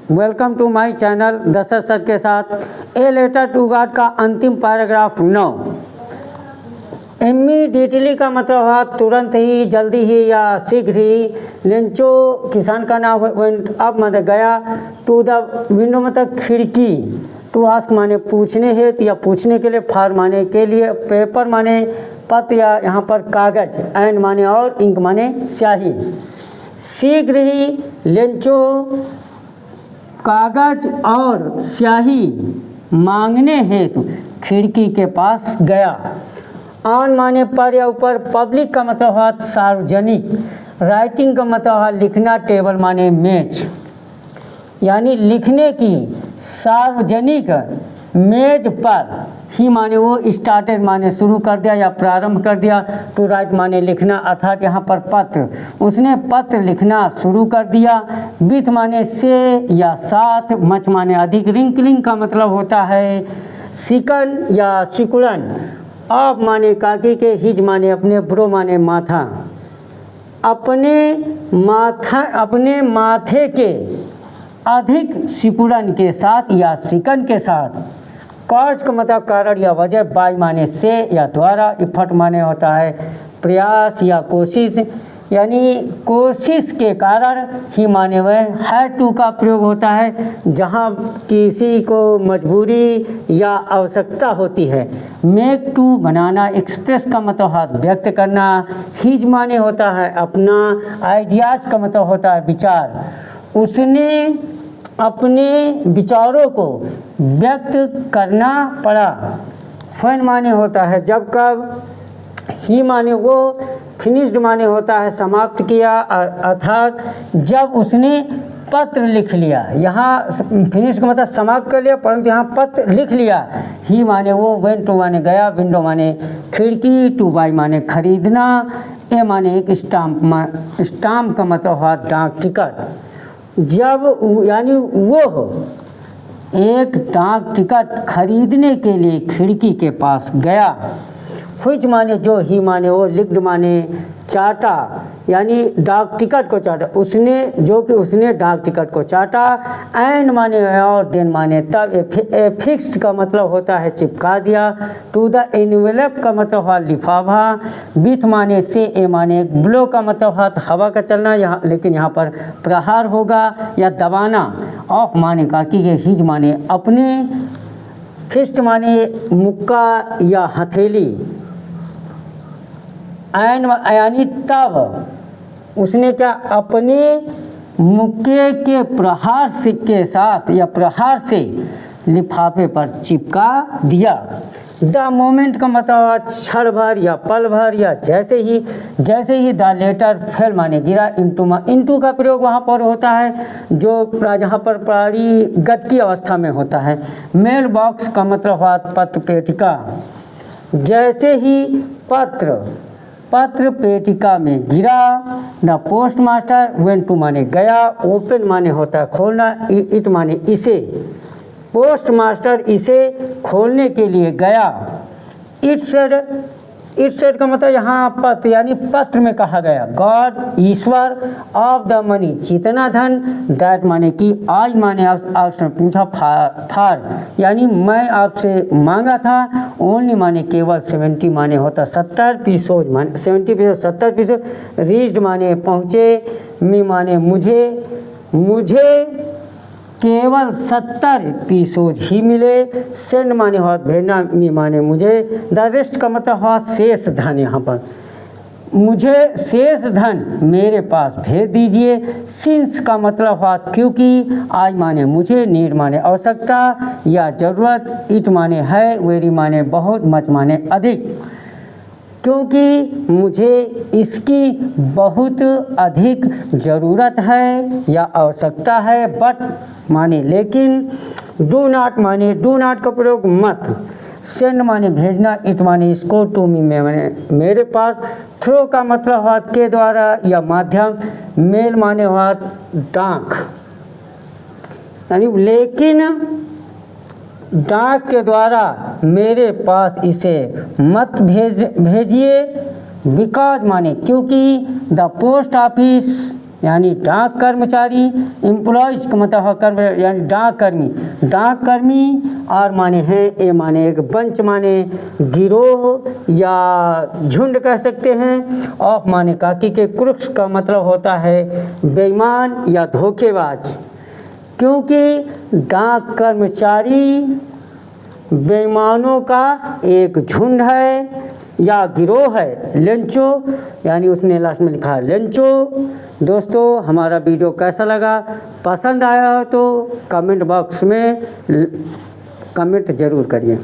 Welcome to my channel Dashrath sir के साथ। A letter to God का अंतिम पैराग्राफ 9। इमीडिएटली का मतलब हुआ तुरंत ही, जल्दी ही या शीघ्र ही। लेंचो किसान का नाम वेंट अप मतलब गया, टू द विंडो मतलब खिड़की, टू आस्क माने पूछने हेतु या पूछने के लिए, फॉर माने के लिए, पेपर माने पत्र या यहाँ पर कागज, एंड माने और, इंक माने स्याही। शीघ्र ही लेंचो कागज और स्याही मांगने हेतु खिड़की के पास गया। ऑन माने पर या ऊपर, पब्लिक का मतलब हुआ सार्वजनिक, राइटिंग का मतलब हुआ लिखना, टेबल माने मेज, यानी लिखने की सार्वजनिक मेज पर ही माने वो स्टार्टेड माने शुरू कर दिया या प्रारंभ कर दिया। टू राइट माने लिखना, अर्थात यहाँ पर पत्र, उसने पत्र लिखना शुरू कर दिया। विथ माने से या साथ, मच माने अधिक, रिंकलिंग का मतलब होता है सिकन या सिकुड़न, ऑफ माने काकी के, हिज माने अपने, ब्रो माने माथा, अपने माथे के अधिक सिकुड़न के साथ या सिकन के साथ। कॉज का मतलब कारण या वजह, बाय माने से या द्वारा, इफर्ट माने होता है प्रयास या कोशिश, यानी कोशिश के कारण ही माने वह। है टू का प्रयोग होता है जहाँ किसी को मजबूरी या आवश्यकता होती है। मेक टू बनाना, एक्सप्रेस का मतलब हाथ व्यक्त करना। हिज माने होता है अपना, आइडियाज़ का मतलब होता है विचार, उसने अपने विचारों को व्यक्त करना पड़ा। फन माने होता है जब कब, ही माने वो, फिनिश्ड माने होता है समाप्त किया, अर्थात जब उसने पत्र लिख लिया। यहाँ फिनिश का मतलब समाप्त कर लिया, परंतु यहाँ पत्र लिख लिया। ही माने वो, वेन टू माने गया, विंडो माने खिड़की, टू बाई माने खरीदना, ए माने एक स्टाम्प का मतलब हुआ डाक टिकट। जब यानी वो एक डाक टिकट खरीदने के लिए खिड़की के पास गया। व्हिच माने जो, ही माने वो, लिक्ड माने चाटा, यानी डाक टिकट को चाटा, उसने जो कि उसने डाक टिकट को चाटा। एंड माने और, देन माने तब, ए फिक्स्ड का मतलब होता है चिपका दिया। टू द एनवेलप का मतलब हुआ लिफाफा। विथ माने से, ए माने ब्लो का मतलब हुआ हवा का चलना, यहाँ लेकिन यहाँ पर प्रहार होगा या दबाना। ऑफ माने काकी के, हिज माने अपने, फिस्ट माने मुक्का या हथेली, एंड यानी तब उसने क्या अपने मुक्के के प्रहार से के साथ या प्रहार से लिफाफे पर चिपका दिया। द मोमेंट का मतलब क्षण भर या पल भर या जैसे ही द लेटर फेल माने गिरा। इंटू का प्रयोग वहाँ पर होता है जो जहाँ पर प्राणी गत की अवस्था में होता है। मेल बॉक्स का मतलब हुआ पत्र पेटिका। जैसे ही पत्र पेटिका में गिरा। The postmaster went to माने गया, ओपन माने होता है खोलना, इट माने इसे, पोस्ट मास्टर इसे खोलने के लिए गया। इट सेड का मतलब यहाँ पत्र यानी पत्र में कहा गया। God Ishwar, of the money जितना धन, दैट माने कि, आज माने आपसे पूछा, फार यानी मैं आपसे मांगा था। ओनली माने केवल, 70 माने होता 70 पीसोज माने 70 पीसोज। रीच्ड माने पहुँचे, मी माने मुझे केवल 70 पीसोज ही मिले। सेंड माने हुआ भेजना, मी माने मुझे, द रेस्ट का मतलब हुआ शेष धन। यहाँ पर मुझे शेष धन मेरे पास भेज दीजिए। सिंस का मतलब हुआ क्योंकि, आज माने मुझे, नीड माने आवश्यकता या ज़रूरत, इट माने है, वेरी माने बहुत, मच माने अधिक, क्योंकि मुझे इसकी बहुत अधिक ज़रूरत है या आवश्यकता है। बट माने लेकिन, डू नॉट माने डू नॉट का प्रयोग मत। सेंड माने भेजना, इट माने इसको, टू मी माने मेरे पास। थ्रो का मतलब हुआ के द्वारा या माध्यम। मेल माने हुआ डाक, यानी लेकिन डाक के द्वारा मेरे पास इसे मत भेजिए। बिकॉज माने क्योंकि, द पोस्ट ऑफिस यानी डाक कर्मचारी, एम्प्लॉयज़ का मतलब है कर्म यानी डाक कर्मी। डाक कर्मी आर माने हैं ए माने एक बंच माने गिरोह या झुंड कह सकते हैं। ऑफ माने काकी के क्रुक्स का मतलब होता है बेईमान या धोखेबाज। क्योंकि डाक कर्मचारी बेईमानों का एक झुंड है या गिरोह है। लेंचो यानी उसने लास्ट में लिखा है लेंचो। दोस्तों हमारा वीडियो कैसा लगा, पसंद आया हो तो कमेंट बॉक्स में कमेंट ज़रूर करिए।